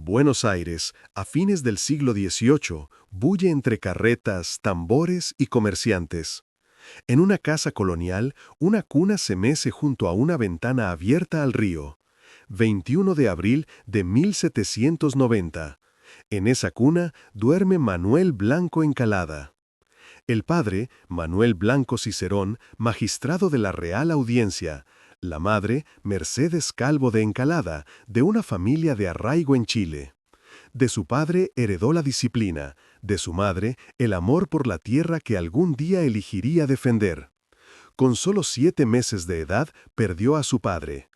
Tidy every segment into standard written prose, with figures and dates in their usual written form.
Buenos Aires, a fines del siglo XVIII, bulle entre carretas, tambores y comerciantes. En una casa colonial, una cuna se mece junto a una ventana abierta al río. 21 de abril de 1790. En esa cuna duerme Manuel Blanco Encalada. El padre, Manuel Blanco Cicerón, magistrado de la Real Audiencia. La madre, Mercedes Calvo de Encalada, de una familia de arraigo en Chile. De su padre heredó la disciplina, de su madre el amor por la tierra que algún día elegiría defender. Con solo 7 meses de edad perdió a su padre.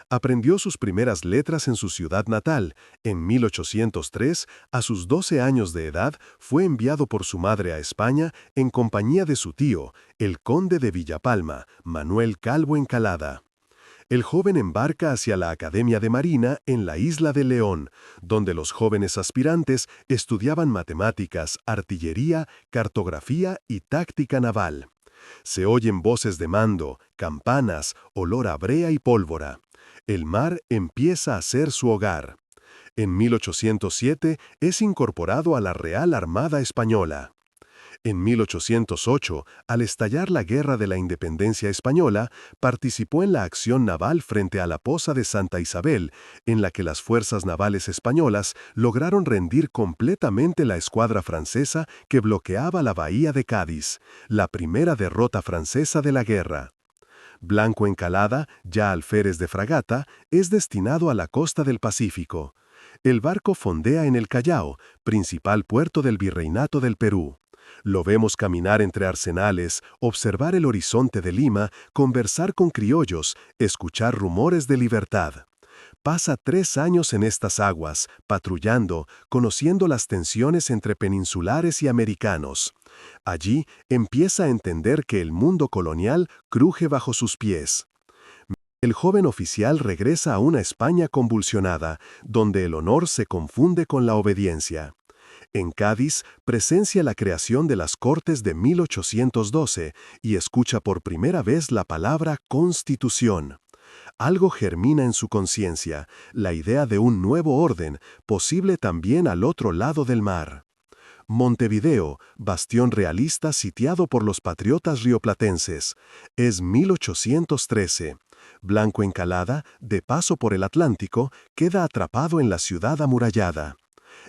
Aprendió sus primeras letras en su ciudad natal. En 1803, a sus 12 años de edad, fue enviado por su madre a España en compañía de su tío, el conde de Villapalma, Manuel Calvo Encalada. El joven embarca hacia la Academia de Marina en la isla de León, donde los jóvenes aspirantes estudiaban matemáticas, artillería, cartografía y táctica naval. Se oyen voces de mando, campanas, olor a brea y pólvora. El mar empieza a ser su hogar. En 1807 es incorporado a la Real Armada Española. En 1808, al estallar la Guerra de la Independencia Española, participó en la acción naval frente a la Poza de Santa Isabel, en la que las fuerzas navales españolas lograron rendir completamente la escuadra francesa que bloqueaba la bahía de Cádiz, la primera derrota francesa de la guerra. Blanco Encalada, ya alférez de fragata, es destinado a la costa del Pacífico. El barco fondea en el Callao, principal puerto del Virreinato del Perú. Lo vemos caminar entre arsenales, observar el horizonte de Lima, conversar con criollos, escuchar rumores de libertad. Pasa 3 años en estas aguas, patrullando, conociendo las tensiones entre peninsulares y americanos. Allí empieza a entender que el mundo colonial cruje bajo sus pies. El joven oficial regresa a una España convulsionada, donde el honor se confunde con la obediencia. En Cádiz presencia la creación de las Cortes de 1812 y escucha por primera vez la palabra Constitución. Algo germina en su conciencia, la idea de un nuevo orden, posible también al otro lado del mar. Montevideo, bastión realista sitiado por los patriotas rioplatenses. Es 1813. Blanco Encalada, de paso por el Atlántico, queda atrapado en la ciudad amurallada.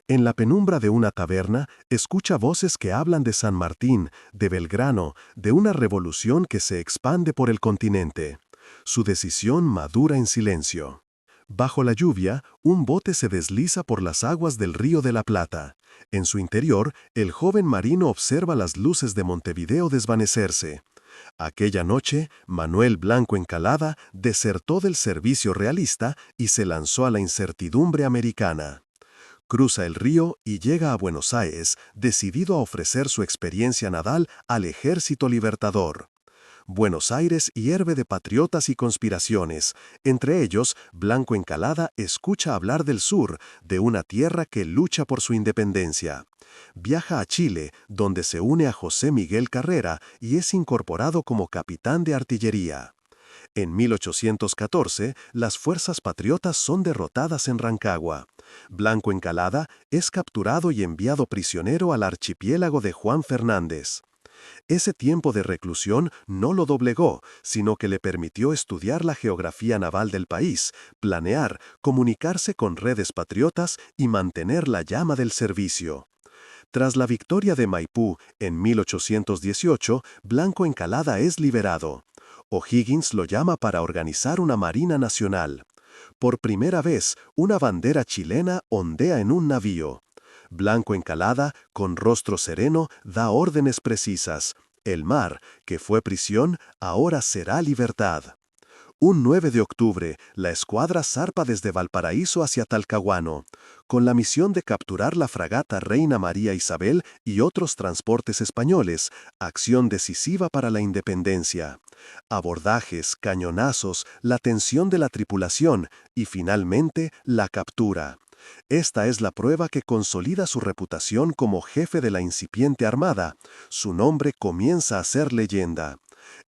En la penumbra de una taberna, escucha voces que hablan de San Martín, de Belgrano, de una revolución que se expande por el continente. Su decisión madura en silencio. Bajo la lluvia, un bote se desliza por las aguas del Río de la Plata. En su interior, el joven marino observa las luces de Montevideo desvanecerse. Aquella noche, Manuel Blanco Encalada desertó del servicio realista y se lanzó a la incertidumbre americana. Cruza el río y llega a Buenos Aires, decidido a ofrecer su experiencia naval al Ejército Libertador. Buenos Aires hierve de patriotas y conspiraciones. Entre ellos, Blanco Encalada escucha hablar del sur, de una tierra que lucha por su independencia. Viaja a Chile, donde se une a José Miguel Carrera y es incorporado como capitán de artillería. En 1814, las fuerzas patriotas son derrotadas en Rancagua. Blanco Encalada es capturado y enviado prisionero al archipiélago de Juan Fernández. Ese tiempo de reclusión no lo doblegó, sino que le permitió estudiar la geografía naval del país, planear, comunicarse con redes patriotas y mantener la llama del servicio. Tras la victoria de Maipú en 1818, Blanco Encalada es liberado. O'Higgins lo llama para organizar una Marina Nacional. Por primera vez, una bandera chilena ondea en un navío. Blanco Encalada, con rostro sereno, da órdenes precisas. El mar, que fue prisión, ahora será libertad. Un 9 de octubre, la escuadra zarpa desde Valparaíso hacia Talcahuano, con la misión de capturar la fragata Reina María Isabel y otros transportes españoles, acción decisiva para la independencia. Abordajes, cañonazos, la tensión de la tripulación y finalmente la captura. Esta es la prueba que consolida su reputación como jefe de la incipiente armada. Su nombre comienza a ser leyenda.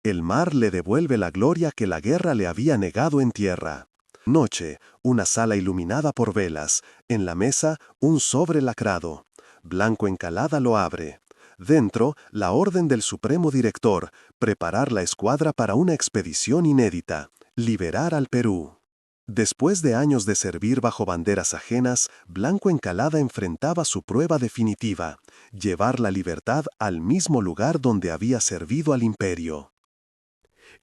El mar le devuelve la gloria que la guerra le había negado en tierra. Noche, una sala iluminada por velas. En la mesa, un sobre lacrado. Blanco Encalada lo abre. Dentro, la orden del Supremo Director, preparar la escuadra para una expedición inédita, liberar al Perú. Después de años de servir bajo banderas ajenas, Blanco Encalada enfrentaba su prueba definitiva, llevar la libertad al mismo lugar donde había servido al imperio.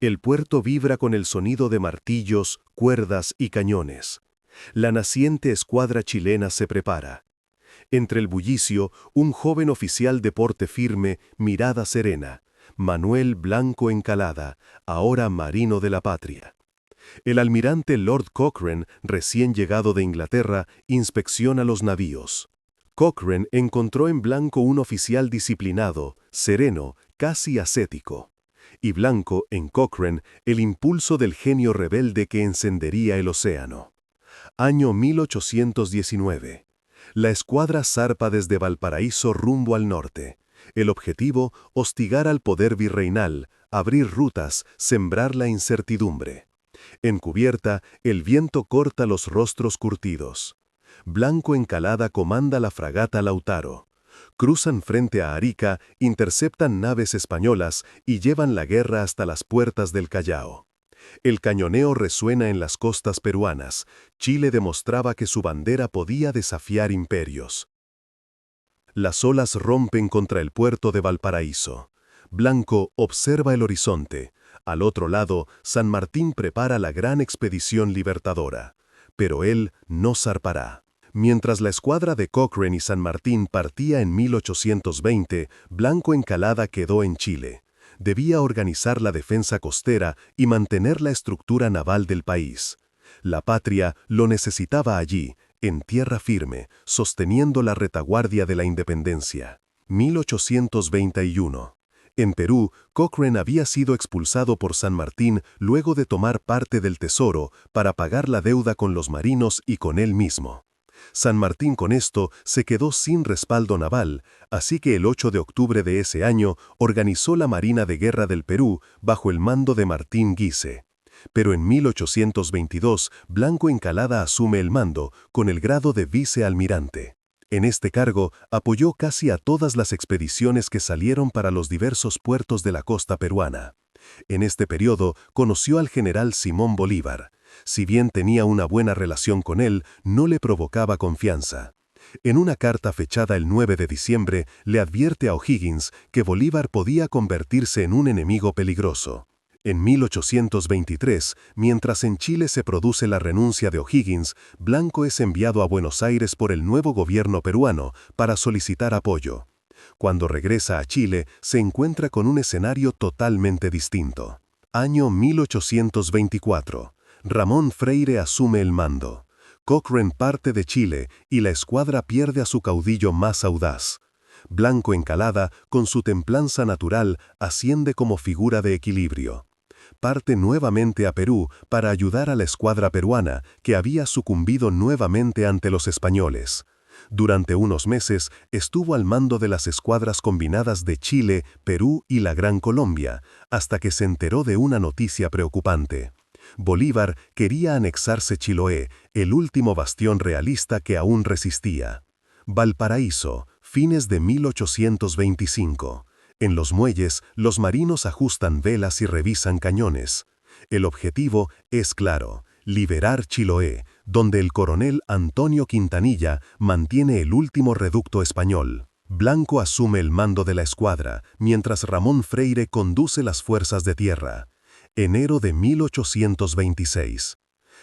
El puerto vibra con el sonido de martillos, cuerdas y cañones. La naciente escuadra chilena se prepara. Entre el bullicio, un joven oficial de porte firme, mirada serena, Manuel Blanco Encalada, ahora marino de la patria. El almirante Lord Cochrane, recién llegado de Inglaterra, inspecciona los navíos. Cochrane encontró en Blanco un oficial disciplinado, sereno, casi ascético. Y Blanco, en Cochrane, el impulso del genio rebelde que encendería el océano. Año 1819. La escuadra zarpa desde Valparaíso rumbo al norte. El objetivo, hostigar al poder virreinal, abrir rutas, sembrar la incertidumbre. En cubierta, el viento corta los rostros curtidos. Blanco Encalada comanda la fragata Lautaro. Cruzan frente a Arica, interceptan naves españolas y llevan la guerra hasta las puertas del Callao. El cañoneo resuena en las costas peruanas. Chile demostraba que su bandera podía desafiar imperios. Las olas rompen contra el puerto de Valparaíso. Blanco observa el horizonte. Al otro lado, San Martín prepara la gran expedición libertadora. Pero él no zarpará. Mientras la escuadra de Cochrane y San Martín partía en 1820, Blanco Encalada quedó en Chile. Debía organizar la defensa costera y mantener la estructura naval del país. La patria lo necesitaba allí, en tierra firme, sosteniendo la retaguardia de la independencia. 1821. En Perú, Cochrane había sido expulsado por San Martín luego de tomar parte del tesoro para pagar la deuda con los marinos y con él mismo. San Martín con esto se quedó sin respaldo naval, así que el 8 de octubre de ese año organizó la Marina de Guerra del Perú bajo el mando de Martín Guise. Pero en 1822, Blanco Encalada asume el mando con el grado de vicealmirante. En este cargo, apoyó casi a todas las expediciones que salieron para los diversos puertos de la costa peruana. En este periodo, conoció al general Simón Bolívar. Si bien tenía una buena relación con él, no le provocaba confianza. En una carta fechada el 9 de diciembre, le advierte a O'Higgins que Bolívar podía convertirse en un enemigo peligroso. En 1823, mientras en Chile se produce la renuncia de O'Higgins, Blanco es enviado a Buenos Aires por el nuevo gobierno peruano para solicitar apoyo. Cuando regresa a Chile, se encuentra con un escenario totalmente distinto. Año 1824. Ramón Freire asume el mando. Cochrane parte de Chile y la escuadra pierde a su caudillo más audaz. Blanco Encalada, con su templanza natural, asciende como figura de equilibrio. Parte nuevamente a Perú para ayudar a la escuadra peruana, que había sucumbido nuevamente ante los españoles. Durante unos meses estuvo al mando de las escuadras combinadas de Chile, Perú y la Gran Colombia, hasta que se enteró de una noticia preocupante. Bolívar quería anexarse Chiloé, el último bastión realista que aún resistía. Valparaíso, fines de 1825. En los muelles, los marinos ajustan velas y revisan cañones. El objetivo es claro: liberar Chiloé, donde el coronel Antonio Quintanilla mantiene el último reducto español. Blanco asume el mando de la escuadra, mientras Ramón Freire conduce las fuerzas de tierra. Enero de 1826.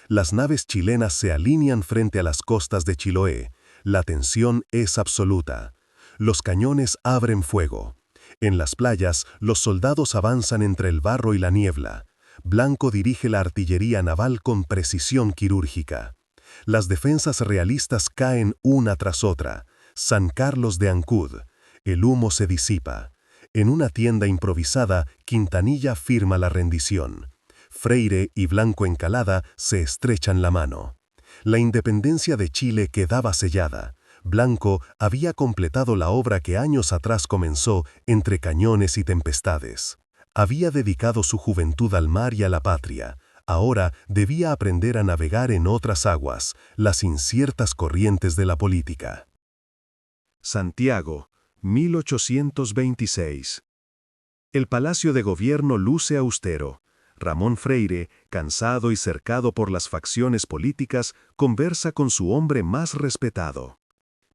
Las naves chilenas se alinean frente a las costas de Chiloé. La tensión es absoluta. Los cañones abren fuego. En las playas, los soldados avanzan entre el barro y la niebla. Blanco dirige la artillería naval con precisión quirúrgica. Las defensas realistas caen una tras otra. San Carlos de Ancud. El humo se disipa. En una tienda improvisada, Quintanilla firma la rendición. Freire y Blanco Encalada se estrechan la mano. La independencia de Chile quedaba sellada. Blanco había completado la obra que años atrás comenzó entre cañones y tempestades. Había dedicado su juventud al mar y a la patria. ahora debía aprender a navegar en otras aguas, las inciertas corrientes de la política. Santiago, 1826. El palacio de gobierno luce austero. Ramón Freire, cansado y cercado por las facciones políticas, conversa con su hombre más respetado.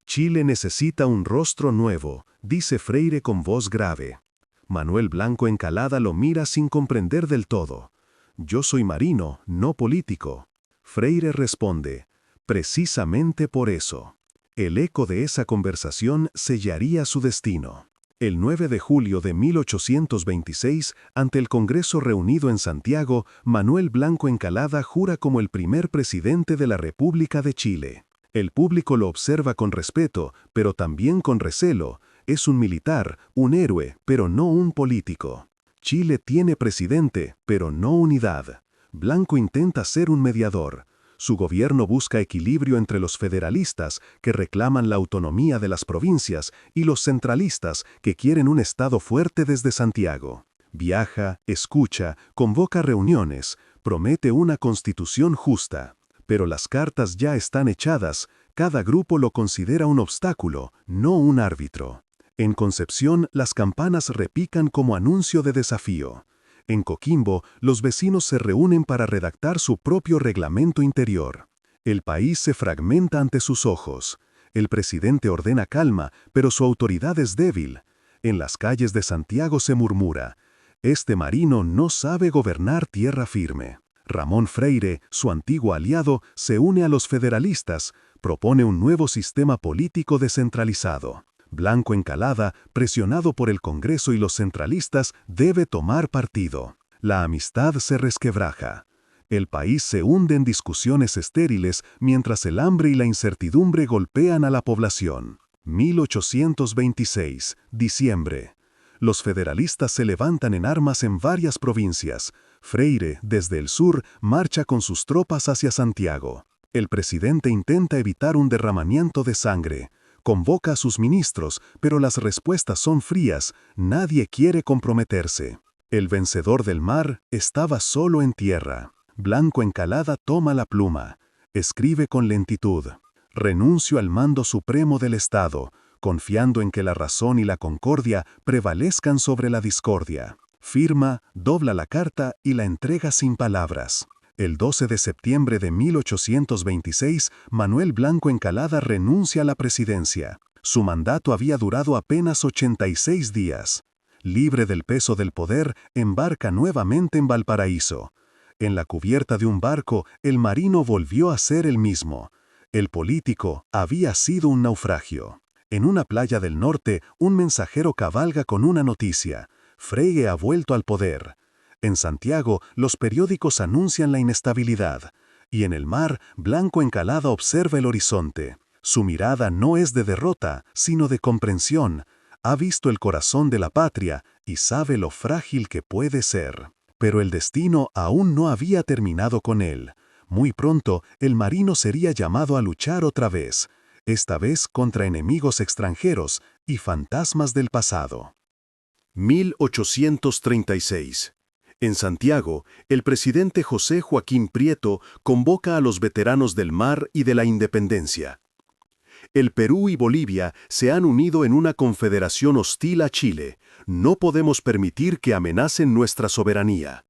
Chile necesita un rostro nuevo, dice Freire con voz grave. Manuel Blanco Encalada lo mira sin comprender del todo. Yo soy marino, no político. Freire responde, precisamente por eso. El eco de esa conversación sellaría su destino. El 9 de julio de 1826, ante el Congreso reunido en Santiago, Manuel Blanco Encalada jura como el primer presidente de la República de Chile. El público lo observa con respeto, pero también con recelo. Es un militar, un héroe, pero no un político. Chile tiene presidente, pero no unidad. Blanco intenta ser un mediador. Su gobierno busca equilibrio entre los federalistas, que reclaman la autonomía de las provincias, y los centralistas, que quieren un Estado fuerte desde Santiago. Viaja, escucha, convoca reuniones, promete una constitución justa. Pero las cartas ya están echadas, cada grupo lo considera un obstáculo, no un árbitro. En Concepción, las campanas repican como anuncio de desafío. En Coquimbo, los vecinos se reúnen para redactar su propio reglamento interior. El país se fragmenta ante sus ojos. El presidente ordena calma, pero su autoridad es débil. En las calles de Santiago se murmura, este marino no sabe gobernar tierra firme. Ramón Freire, su antiguo aliado, se une a los federalistas, propone un nuevo sistema político descentralizado. Blanco Encalada, presionado por el Congreso y los centralistas, debe tomar partido. La amistad se resquebraja. El país se hunde en discusiones estériles mientras el hambre y la incertidumbre golpean a la población. 1826, diciembre. Los federalistas se levantan en armas en varias provincias. Freire, desde el sur, marcha con sus tropas hacia Santiago. El presidente intenta evitar un derramamiento de sangre. Convoca a sus ministros, pero las respuestas son frías, nadie quiere comprometerse. El vencedor del mar estaba solo en tierra. Blanco Encalada toma la pluma. Escribe con lentitud. Renuncio al mando supremo del Estado, confiando en que la razón y la concordia prevalezcan sobre la discordia. Firma, dobla la carta y la entrega sin palabras. El 12 de septiembre de 1826, Manuel Blanco Encalada renuncia a la presidencia. Su mandato había durado apenas 86 días. Libre del peso del poder, embarca nuevamente en Valparaíso. En la cubierta de un barco, el marino volvió a ser el mismo. El político había sido un naufragio. En una playa del norte, un mensajero cabalga con una noticia. Freire ha vuelto al poder. En Santiago, los periódicos anuncian la inestabilidad. Y en el mar, Blanco Encalada observa el horizonte. Su mirada no es de derrota, sino de comprensión. Ha visto el corazón de la patria y sabe lo frágil que puede ser. Pero el destino aún no había terminado con él. Muy pronto, el marino sería llamado a luchar otra vez, esta vez contra enemigos extranjeros y fantasmas del pasado. 1836. En Santiago, el presidente José Joaquín Prieto convoca a los veteranos del mar y de la independencia. El Perú y Bolivia se han unido en una confederación hostil a Chile. No podemos permitir que amenacen nuestra soberanía.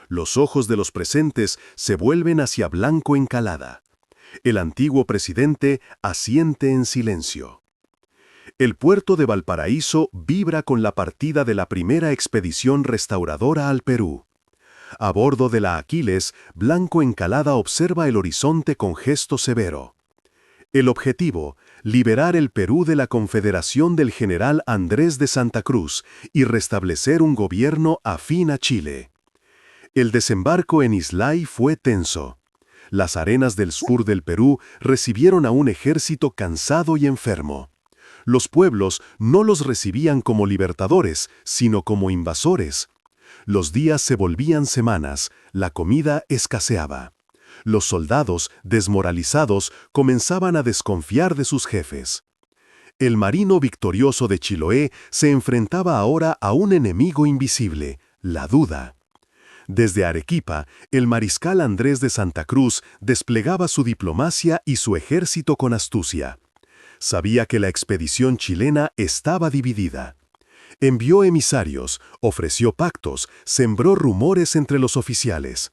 Los ojos de los presentes se vuelven hacia Blanco Encalada. El antiguo presidente asiente en silencio. El puerto de Valparaíso vibra con la partida de la primera expedición restauradora al Perú. A bordo de la Aquiles, Blanco Encalada observa el horizonte con gesto severo. El objetivo, liberar el Perú de la confederación del general Andrés de Santa Cruz y restablecer un gobierno afín a Chile. El desembarco en Islay fue tenso. Las arenas del sur del Perú recibieron a un ejército cansado y enfermo. Los pueblos no los recibían como libertadores, sino como invasores. Los días se volvían semanas, la comida escaseaba. Los soldados, desmoralizados, comenzaban a desconfiar de sus jefes. El marino victorioso de Chiloé se enfrentaba ahora a un enemigo invisible, la duda. Desde Arequipa, el mariscal Andrés de Santa Cruz desplegaba su diplomacia y su ejército con astucia. Sabía que la expedición chilena estaba dividida. Envió emisarios, ofreció pactos, sembró rumores entre los oficiales.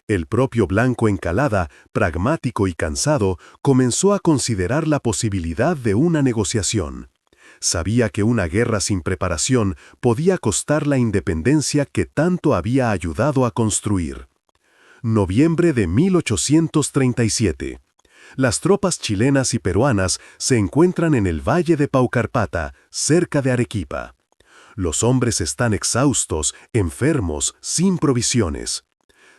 El propio Blanco Encalada, pragmático y cansado, comenzó a considerar la posibilidad de una negociación. Sabía que una guerra sin preparación podía costar la independencia que tanto había ayudado a construir. Noviembre de 1837. Las tropas chilenas y peruanas se encuentran en el valle de Paucarpata, cerca de Arequipa. Los hombres están exhaustos, enfermos, sin provisiones.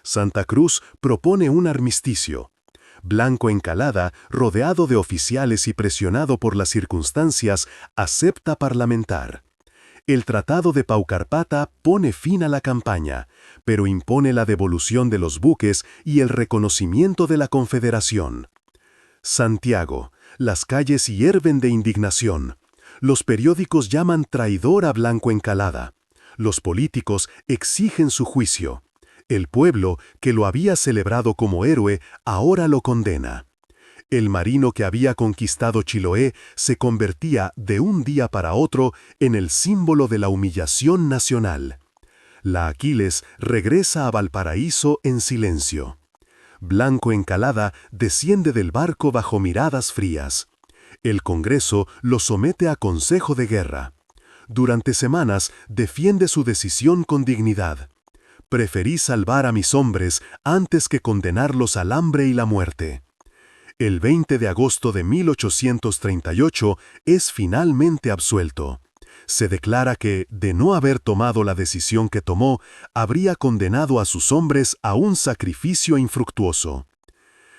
Santa Cruz propone un armisticio. Blanco Encalada, rodeado de oficiales y presionado por las circunstancias, acepta parlamentar. El Tratado de Paucarpata pone fin a la campaña, pero impone la devolución de los buques y el reconocimiento de la Confederación. Santiago, las calles hierven de indignación. Los periódicos llaman traidor a Blanco Encalada. Los políticos exigen su juicio. El pueblo, que lo había celebrado como héroe, ahora lo condena. El marino que había conquistado Chiloé se convertía de un día para otro en el símbolo de la humillación nacional. La Aquiles regresa a Valparaíso en silencio. Blanco Encalada desciende del barco bajo miradas frías. El Congreso lo somete a consejo de guerra. Durante semanas defiende su decisión con dignidad. Preferí salvar a mis hombres antes que condenarlos al hambre y la muerte. El 20 de agosto de 1838 es finalmente absuelto. Se declara que, de no haber tomado la decisión que tomó, habría condenado a sus hombres a un sacrificio infructuoso.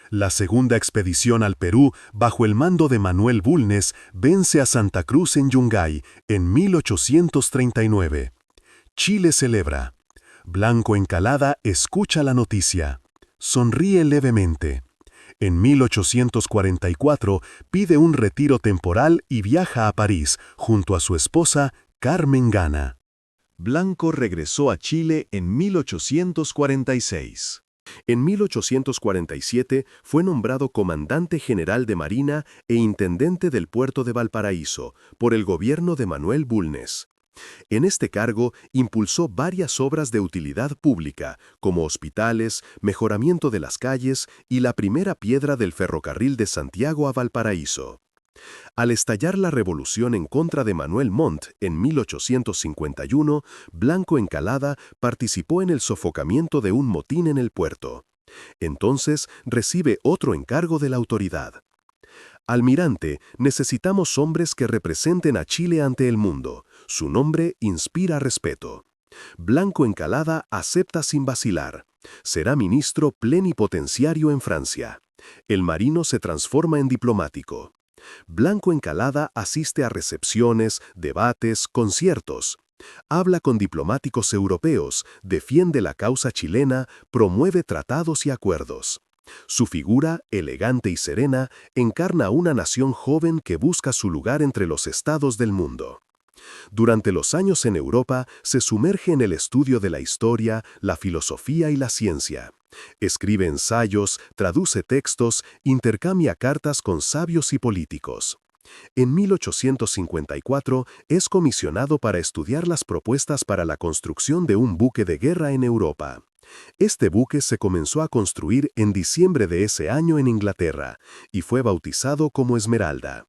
La segunda expedición al Perú, bajo el mando de Manuel Bulnes, vence a Santa Cruz en Yungay en 1839. Chile celebra. Blanco Encalada escucha la noticia. Sonríe levemente. En 1844 pide un retiro temporal y viaja a París junto a su esposa Carmen Gana. Blanco regresó a Chile en 1846. En 1847 fue nombrado comandante general de Marina e intendente del puerto de Valparaíso por el gobierno de Manuel Bulnes. En este cargo impulsó varias obras de utilidad pública, como hospitales, mejoramiento de las calles y la primera piedra del ferrocarril de Santiago a Valparaíso. Al estallar la revolución en contra de Manuel Montt en 1851, Blanco Encalada participó en el sofocamiento de un motín en el puerto. Entonces recibe otro encargo de la autoridad. Almirante, necesitamos hombres que representen a Chile ante el mundo. Su nombre inspira respeto. Blanco Encalada acepta sin vacilar. Será ministro plenipotenciario en Francia. El marino se transforma en diplomático. Blanco Encalada asiste a recepciones, debates, conciertos. Habla con diplomáticos europeos, defiende la causa chilena, promueve tratados y acuerdos. Su figura, elegante y serena, encarna una nación joven que busca su lugar entre los estados del mundo. Durante los años en Europa, se sumerge en el estudio de la historia, la filosofía y la ciencia. Escribe ensayos, traduce textos, intercambia cartas con sabios y políticos. En 1854 es comisionado para estudiar las propuestas para la construcción de un buque de guerra en Europa. Este buque se comenzó a construir en diciembre de ese año en Inglaterra y fue bautizado como Esmeralda.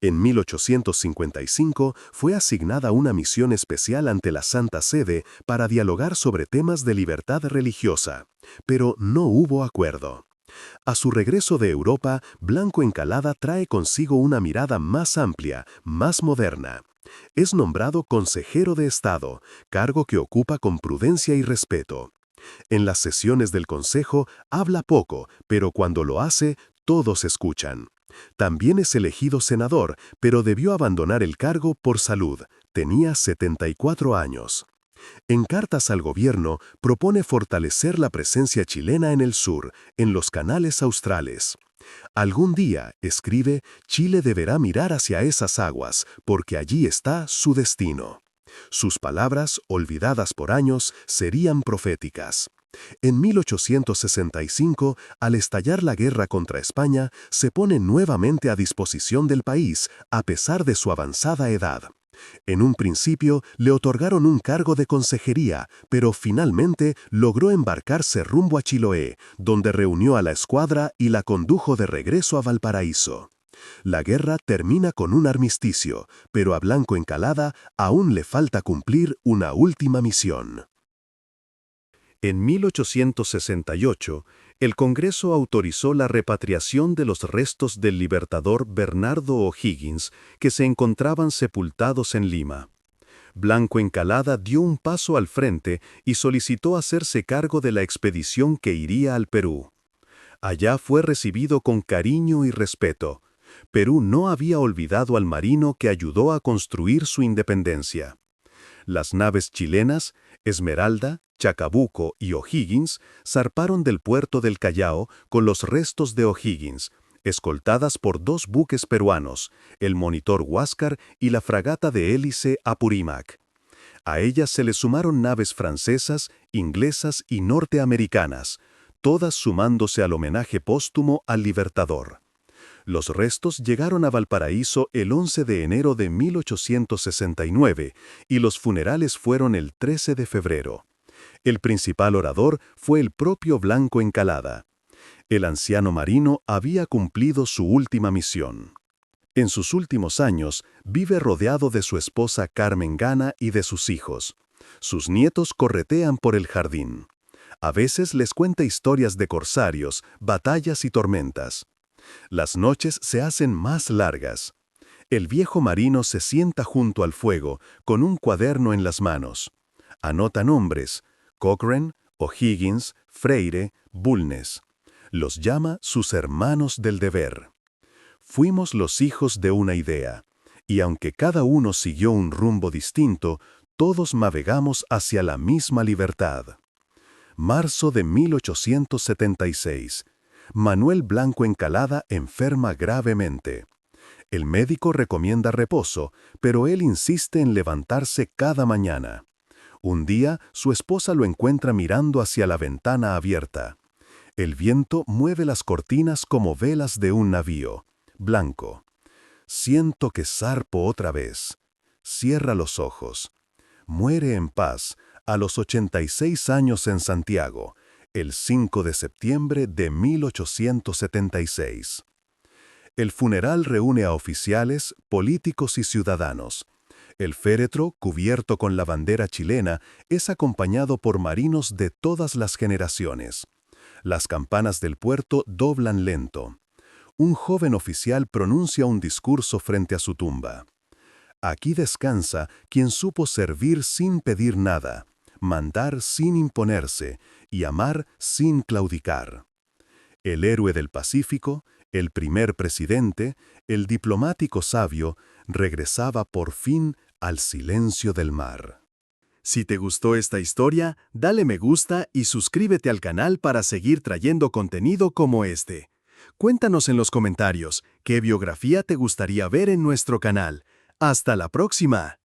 En 1855 fue asignada una misión especial ante la Santa Sede para dialogar sobre temas de libertad religiosa, pero no hubo acuerdo. A su regreso de Europa, Blanco Encalada trae consigo una mirada más amplia, más moderna. Es nombrado consejero de Estado, cargo que ocupa con prudencia y respeto. En las sesiones del Consejo habla poco, pero cuando lo hace, todos escuchan. También es elegido senador, pero debió abandonar el cargo por salud. Tenía 74 años. En cartas al gobierno, propone fortalecer la presencia chilena en el sur, en los canales australes. Algún día, escribe, Chile deberá mirar hacia esas aguas, porque allí está su destino. Sus palabras, olvidadas por años, serían proféticas. En 1865, al estallar la guerra contra España, se pone nuevamente a disposición del país, a pesar de su avanzada edad. En un principio le otorgaron un cargo de consejería, pero finalmente logró embarcarse rumbo a Chiloé, donde reunió a la escuadra y la condujo de regreso a Valparaíso. La guerra termina con un armisticio, pero a Blanco Encalada aún le falta cumplir una última misión. En 1868, el Congreso autorizó la repatriación de los restos del libertador Bernardo O'Higgins, que se encontraban sepultados en Lima. Blanco Encalada dio un paso al frente y solicitó hacerse cargo de la expedición que iría al Perú. Allá fue recibido con cariño y respeto. Perú no había olvidado al marino que ayudó a construir su independencia. Las naves chilenas, Esmeralda, Chacabuco y O'Higgins, zarparon del puerto del Callao con los restos de O'Higgins, escoltadas por 2 buques peruanos, el Monitor Huáscar y la fragata de hélice Apurímac. A ellas se le sumaron naves francesas, inglesas y norteamericanas, todas sumándose al homenaje póstumo al Libertador. Los restos llegaron a Valparaíso el 11 de enero de 1869 y los funerales fueron el 13 de febrero. El principal orador fue el propio Blanco Encalada. El anciano marino había cumplido su última misión. En sus últimos años, vive rodeado de su esposa Carmen Gana y de sus hijos. Sus nietos corretean por el jardín. A veces les cuenta historias de corsarios, batallas y tormentas. Las noches se hacen más largas. El viejo marino se sienta junto al fuego, con un cuaderno en las manos. Anota nombres: Cochrane, O'Higgins, Freire, Bulnes. Los llama sus hermanos del deber. Fuimos los hijos de una idea, y aunque cada uno siguió un rumbo distinto, todos navegamos hacia la misma libertad. Marzo de 1876. Manuel Blanco Encalada enferma gravemente. El médico recomienda reposo, pero él insiste en levantarse cada mañana. Un día, su esposa lo encuentra mirando hacia la ventana abierta. El viento mueve las cortinas como velas de un navío. Blanco: siento que zarpo otra vez. Cierra los ojos. Muere en paz, a los 86 años en Santiago, el 5 de septiembre de 1876. El funeral reúne a oficiales, políticos y ciudadanos. El féretro, cubierto con la bandera chilena, es acompañado por marinos de todas las generaciones. Las campanas del puerto doblan lento. Un joven oficial pronuncia un discurso frente a su tumba. Aquí descansa quien supo servir sin pedir nada, mandar sin imponerse y amar sin claudicar. El héroe del Pacífico, el primer presidente, el diplomático sabio, regresaba por fin al silencio del mar. Si te gustó esta historia, dale me gusta y suscríbete al canal para seguir trayendo contenido como este. Cuéntanos en los comentarios qué biografía te gustaría ver en nuestro canal. ¡Hasta la próxima!